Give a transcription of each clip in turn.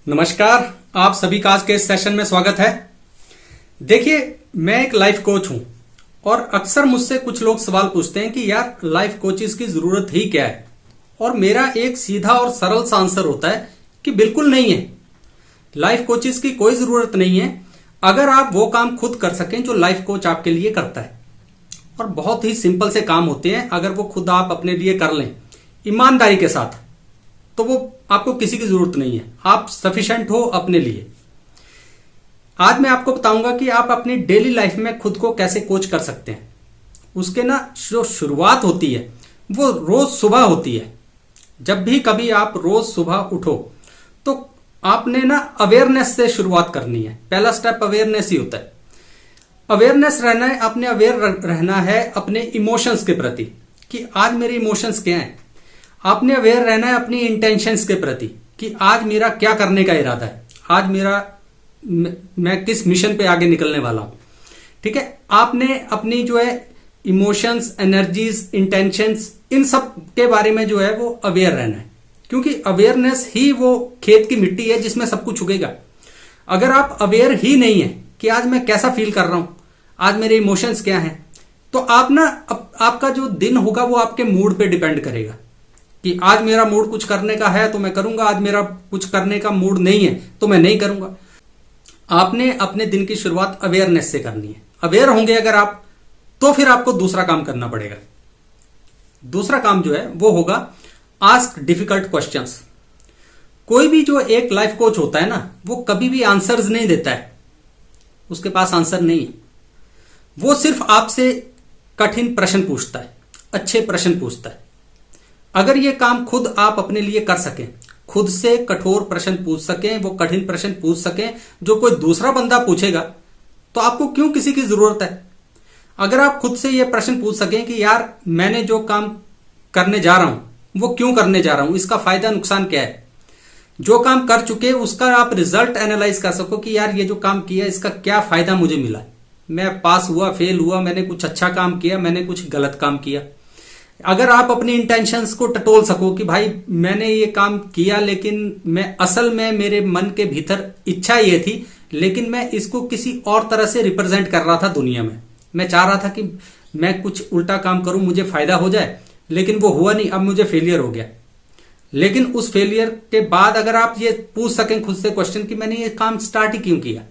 नमस्कार, आप सभी का आज के इस सेशन में स्वागत है। देखिए, मैं एक लाइफ कोच हूं और अक्सर मुझसे कुछ लोग सवाल पूछते हैं कि यार लाइफ कोचेस की जरूरत ही क्या है। और मेरा एक सीधा और सरल सा आंसर होता है कि बिल्कुल नहीं है। लाइफ कोचेस की कोई जरूरत नहीं है अगर आप वो काम खुद कर सकें जो लाइफ कोच आपके लिए करता है। और बहुत ही सिंपल से काम होते हैं, अगर वो खुद आप अपने लिए कर लें ईमानदारी के साथ तो वो आपको किसी की जरूरत नहीं है। आप सफिशिएंट हो अपने लिए। आज मैं आपको बताऊंगा कि आप अपनी डेली लाइफ में खुद को कैसे कोच कर सकते हैं। उसके ना जो शुरुआत होती है वो रोज सुबह होती है। जब भी कभी आप रोज सुबह उठो तो आपने ना अवेयरनेस से शुरुआत करनी है। पहला स्टेप अवेयरनेस ही होता है। अवेयरनेस रहना है, अपने अवेयर रहना है अपने इमोशंस के प्रति कि आज मेरे इमोशंस क्या हैं। आपने अवेयर रहना है अपनी इंटेंशंस के प्रति कि आज मेरा क्या करने का इरादा है, आज मैं किस मिशन पे आगे निकलने वाला हूं। ठीक है, आपने अपनी जो है इमोशंस, एनर्जीज, इंटेंशंस, इन सब के बारे में जो है वो अवेयर रहना है, क्योंकि अवेयरनेस ही वो खेत की मिट्टी है जिसमें सब कुछ उगेगा। अगर आप अवेयर ही नहीं है कि आज मैं कैसा फील कर रहा हूं, आज मेरे इमोशंस क्या हैं, तो आप ना आपका जो दिन होगा वो आपके मूड पे डिपेंड करेगा कि आज मेरा मूड कुछ करने का है तो मैं करूंगा, आज मेरा कुछ करने का मूड नहीं है तो मैं नहीं करूंगा। आपने अपने दिन की शुरुआत अवेयरनेस से करनी है। अवेयर होंगे अगर आप, तो फिर आपको दूसरा काम करना पड़ेगा। दूसरा काम जो है वो होगा आस्क डिफिकल्ट क्वेश्चंस। कोई भी जो एक लाइफ कोच होता है ना, वो कभी भी आंसर्स नहीं देता है, उसके पास आंसर नहीं है। वो सिर्फ आपसे कठिन प्रश्न पूछता है, अच्छे प्रश्न पूछता है। अगर ये काम खुद आप अपने लिए कर सकें, खुद से कठोर प्रश्न पूछ सकें, वो कठिन प्रश्न पूछ सकें जो कोई दूसरा बंदा पूछेगा, तो आपको क्यों किसी की जरूरत है। अगर आप खुद से ये प्रश्न पूछ सकें कि यार मैंने जो काम करने जा रहा हूं वो क्यों करने जा रहा हूं, इसका फायदा नुकसान क्या है। जो काम कर चुके उसका आप रिजल्ट एनालाइज कर सको कि यार ये जो काम किया इसका क्या फायदा मुझे मिला, मैं पास हुआ, फेल हुआ, मैंने कुछ अच्छा काम किया, मैंने कुछ गलत काम किया। अगर आप अपनी इंटेंशंस को टटोल सको कि भाई मैंने ये काम किया लेकिन मैं असल में मेरे मन के भीतर इच्छा ये थी, लेकिन मैं इसको किसी और तरह से रिप्रेजेंट कर रहा था दुनिया में। मैं चाह रहा था कि मैं कुछ उल्टा काम करूं, मुझे फायदा हो जाए, लेकिन वो हुआ नहीं, अब मुझे फेलियर हो गया। लेकिन उस फेलियर के बाद अगर आप ये पूछ सकें खुद से क्वेश्चन कि मैंने ये काम स्टार्ट ही क्यों किया,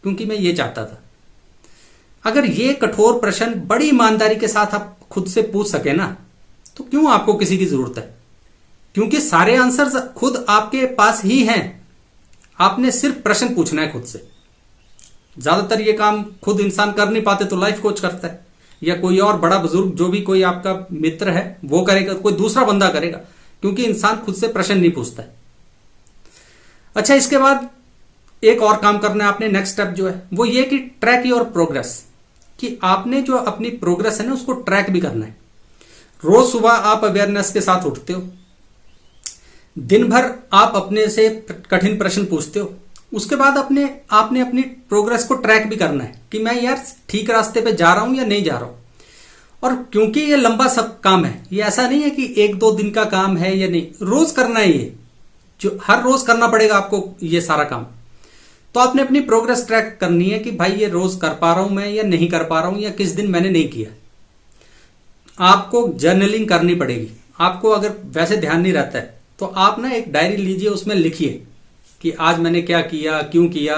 क्योंकि मैं ये चाहता था। अगर ये कठोर प्रश्न बड़ी ईमानदारी के साथ आप खुद से पूछ सके ना, तो क्यों आपको किसी की जरूरत है। क्योंकि सारे आंसर्स खुद आपके पास ही हैं। आपने सिर्फ प्रश्न पूछना है खुद से। ज्यादातर ये काम खुद इंसान कर नहीं पाते तो लाइफ कोच करता है, या कोई और बड़ा बुजुर्ग जो भी कोई आपका मित्र है वो करेगा, कोई दूसरा बंदा करेगा, क्योंकि इंसान खुद से प्रश्न नहीं पूछता है। अच्छा, इसके बाद एक और काम करना है आपने। नेक्स्ट स्टेप जो है वो ये कि ट्रैक योर प्रोग्रेस, कि आपने जो अपनी प्रोग्रेस है ना उसको ट्रैक भी करना है। रोज सुबह आप अवेयरनेस के साथ उठते हो, दिन भर आप अपने से कठिन प्रश्न पूछते हो, उसके बाद आपने अपनी प्रोग्रेस को ट्रैक भी करना है कि मैं यार ठीक रास्ते पे जा रहा हूं या नहीं जा रहा हूं। और क्योंकि ये लंबा सब काम है, ये ऐसा नहीं है कि एक दो दिन का काम है या नहीं, रोज करना है। ये जो हर रोज करना पड़ेगा आपको ये सारा काम। तो आपने अपनी प्रोग्रेस ट्रैक करनी है कि भाई ये रोज कर पा रहा हूं मैं या नहीं कर पा रहा हूं, या किस दिन मैंने नहीं किया। आपको जर्नलिंग करनी पड़ेगी। आपको अगर वैसे ध्यान नहीं रहता है तो आप ना एक डायरी लीजिए, उसमें लिखिए कि आज मैंने क्या किया, क्यों किया,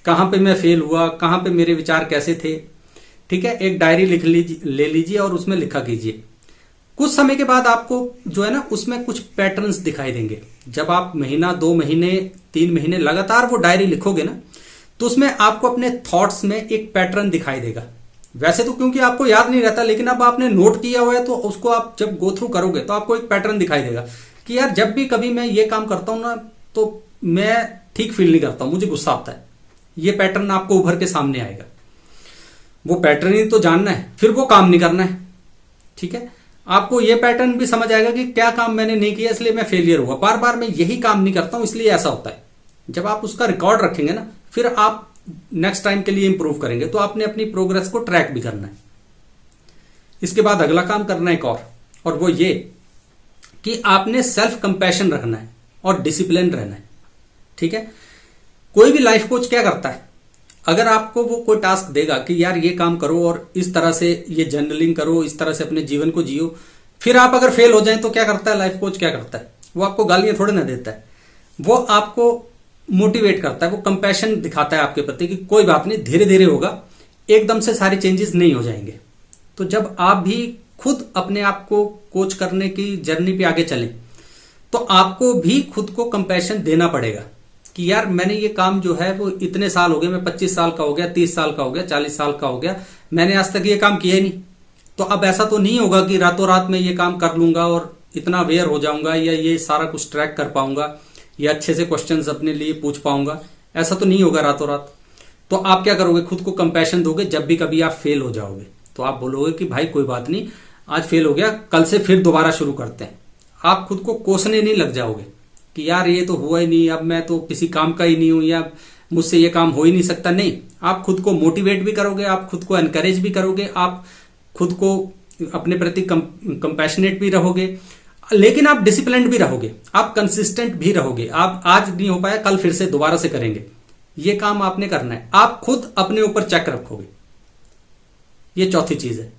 कहां पे मैं फेल हुआ, कहां पे मेरे विचार कैसे थे। ठीक है, एक डायरी ले लीजिए और उसमें लिखा कीजिए। कुछ समय के बाद आपको जो है ना उसमें कुछ पैटर्न्स दिखाई देंगे। जब आप महीना, 2 महीने, 3 महीने लगातार वो डायरी लिखोगे ना, तो उसमें आपको अपने थॉट्स में एक पैटर्न दिखाई देगा। वैसे तो क्योंकि आपको याद नहीं रहता, लेकिन अब आपने नोट किया हुआ है तो उसको आप जब गो थ्रू करोगे तो आपको एक पैटर्न दिखाई देगा कि यार जब भी कभी मैं ये काम करता हूं ना तो मैं ठीक फील नहीं करता हूं, मुझे गुस्सा आता है। ये पैटर्न आपको उभर के सामने आएगा। वो पैटर्न ही तो जानना है, फिर वो काम नहीं करना है। ठीक है, आपको ये पैटर्न भी समझ आएगा कि क्या काम मैंने नहीं किया इसलिए मैं फेलियर हुआ, बार बार मैं यही काम नहीं करता हूं इसलिए ऐसा होता है। जब आप उसका रिकॉर्ड रखेंगे ना, फिर आप नेक्स्ट टाइम के लिए इंप्रूव करेंगे। तो आपने अपनी प्रोग्रेस को ट्रैक भी करना है। इसके बाद अगला काम करना है एक और वो ये कि आपने सेल्फ कंपैशन रखना है और डिसिप्लिन रहना है। ठीक है, कोई भी लाइफ कोच क्या करता है, अगर आपको वो कोई टास्क देगा कि यार ये काम करो और इस तरह से ये जर्नलिंग करो, इस तरह से अपने जीवन को जियो, फिर आप अगर फेल हो जाएं तो क्या करता है लाइफ कोच? क्या करता है? वो आपको गालियां थोड़े ना देता है, वो आपको मोटिवेट करता है, वो कंपैशन दिखाता है आपके प्रति कि कोई बात नहीं, धीरे धीरे होगा, एकदम से सारे चेंजेस नहीं हो जाएंगे। तो जब आप भी खुद अपने आप को कोच करने की जर्नी पे आगे चलें तो आपको भी खुद को कंपैशन देना पड़ेगा कि यार मैंने ये काम जो है वो इतने साल हो गए, मैं 25 साल का हो गया, 30 साल का हो गया, 40 साल का हो गया, मैंने आज तक ये काम किया ही नहीं। तो अब ऐसा तो नहीं होगा कि रातों रात में ये काम कर लूंगा और इतना अवेयर हो जाऊंगा या ये सारा कुछ ट्रैक कर पाऊंगा या अच्छे से क्वेश्चंस अपने लिए पूछ पाऊंगा, ऐसा तो नहीं होगा रातों रात। तो आप क्या करोगे? खुद को कंपैशन दोगे। जब भी कभी आप फेल हो जाओगे तो आप बोलोगे कि भाई कोई बात नहीं, आज फेल हो गया, कल से फिर दोबारा शुरू करते हैं। आप खुद को कोसने नहीं लग जाओगे कि यार ये तो हुआ ही नहीं, अब मैं तो किसी काम का ही नहीं हूं या मुझसे ये काम हो ही नहीं सकता। नहीं, आप खुद को मोटिवेट भी करोगे, आप खुद को एनकरेज भी करोगे, आप खुद को अपने प्रति कंपैशनेट भी रहोगे, लेकिन आप डिसिप्लिन्ड भी रहोगे, आप कंसिस्टेंट भी रहोगे। आप आज नहीं हो पाया, कल फिर से दोबारा से करेंगे। ये काम आपने करना है, आप खुद अपने ऊपर चेक रखोगे। ये चौथी चीज है।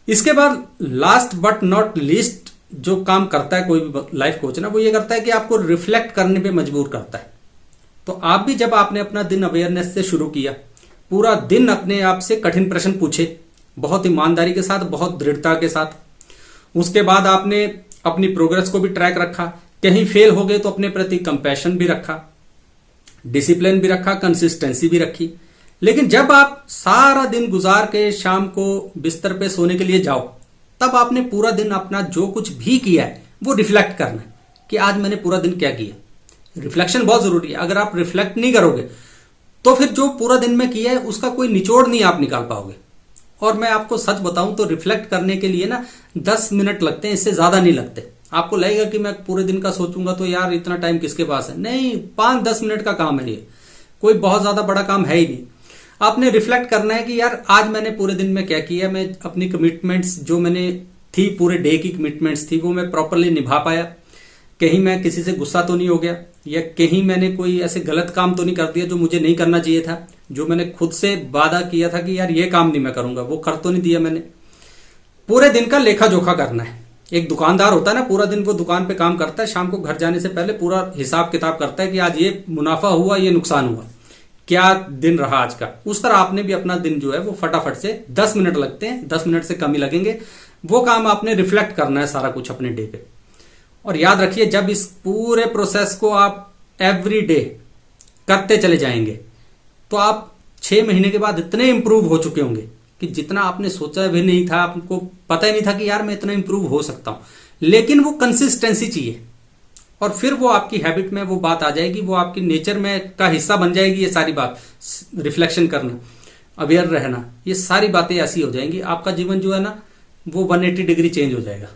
इसके बाद लास्ट बट नॉट लीस्ट जो काम करता है कोई भी लाइफ कोच ना, वो ये करता है कि आपको रिफ्लेक्ट करने पे मजबूर करता है। तो आप भी जब आपने अपना दिन अवेयरनेस से शुरू किया, पूरा दिन अपने आप से कठिन प्रश्न पूछे, बहुत ईमानदारी के साथ, बहुत दृढ़ता के साथ। उसके बाद आपने अपनी प्रोग्रेस को भी ट्रैक रखा, कहीं फेल हो गए तो अपने प्रति कंपैशन भी रखा, डिसिप्लिन भी रखा, कंसिस्टेंसी भी रखी। लेकिन जब आप सारा दिन गुजार के शाम को बिस्तर पे सोने के लिए जाओ, तब आपने पूरा दिन अपना जो कुछ भी किया है वो रिफ्लेक्ट करना है कि आज मैंने पूरा दिन क्या किया। रिफ्लेक्शन बहुत जरूरी है। अगर आप रिफ्लेक्ट नहीं करोगे तो फिर जो पूरा दिन में किया है उसका कोई निचोड़ नहीं आप निकाल पाओगे। और मैं आपको सच बताऊं तो रिफ्लेक्ट करने के लिए ना 10 मिनट लगते हैं, इससे ज्यादा नहीं लगते। आपको लगेगा कि मैं पूरे दिन का सोचूंगा तो यार इतना टाइम किसके पास है। नहीं, 5-10 मिनट का काम है ये, कोई बहुत ज्यादा बड़ा काम है ही नहीं। आपने रिफ्लेक्ट करना है कि यार आज मैंने पूरे दिन में क्या किया, मैं अपनी कमिटमेंट्स जो मैंने थी, पूरे डे की कमिटमेंट्स थी, वो मैं प्रॉपरली निभा पाया, कहीं मैं किसी से गुस्सा तो नहीं हो गया या कहीं मैंने कोई ऐसे गलत काम तो नहीं कर दिया जो मुझे नहीं करना चाहिए था, जो मैंने खुद से वादा किया था कि यार ये काम नहीं मैं करूंगा, वो कर तो नहीं दिया मैंने। पूरे दिन का लेखा जोखा करना है। एक दुकानदार होता है ना, पूरा दिन वो दुकान पे काम करता है, शाम को घर जाने से पहले पूरा हिसाब किताब करता है कि आज ये मुनाफा हुआ, ये नुकसान हुआ, क्या दिन रहा आज का। उस तरह आपने भी अपना दिन जो है वो फटाफट से 10 मिनट लगते हैं, 10 मिनट से कम ही लगेंगे, वो काम आपने रिफ्लेक्ट करना है सारा कुछ अपने डे पे। और याद रखिए, जब इस पूरे प्रोसेस को आप एवरी डे करते चले जाएंगे तो आप 6 महीने के बाद इतने इंप्रूव हो चुके होंगे कि जितना आपने सोचा भी नहीं था, आपको पता ही नहीं था कि यार मैं इतना इंप्रूव हो सकता हूं। लेकिन वो कंसिस्टेंसी चाहिए और फिर वो आपकी हैबिट में वो बात आ जाएगी, वो आपकी नेचर में का हिस्सा बन जाएगी। ये सारी बात, रिफ्लेक्शन करना, अवेयर रहना, ये सारी बातें ऐसी हो जाएंगी, आपका जीवन जो है ना वो 180 डिग्री चेंज हो जाएगा।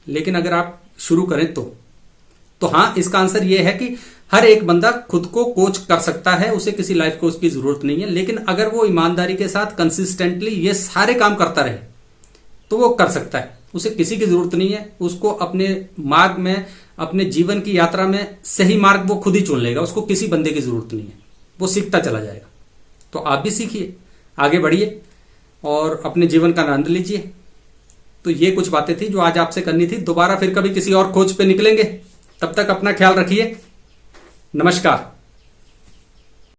लेकिन अगर आप शुरू करें तो हाँ, इसका आंसर ये है कि हर एक बंदा खुद को कोच कर सकता है, उसे किसी लाइफ कोच की जरूरत नहीं है। लेकिन अगर वो ईमानदारी के साथ कंसिस्टेंटली ये सारे काम करता रहे तो वो कर सकता है, उसे किसी की जरूरत नहीं है। उसको अपने मार्ग में, अपने जीवन की यात्रा में सही मार्ग वो खुद ही चुन लेगा, उसको किसी बंदे की जरूरत नहीं है, वो सीखता चला जाएगा। तो आप भी सीखिए, आगे बढ़िए और अपने जीवन का आनंद लीजिए। तो ये कुछ बातें थी जो आज आपसे करनी थी। दोबारा फिर कभी किसी और खोज पे निकलेंगे, तब तक अपना ख्याल रखिए। नमस्कार।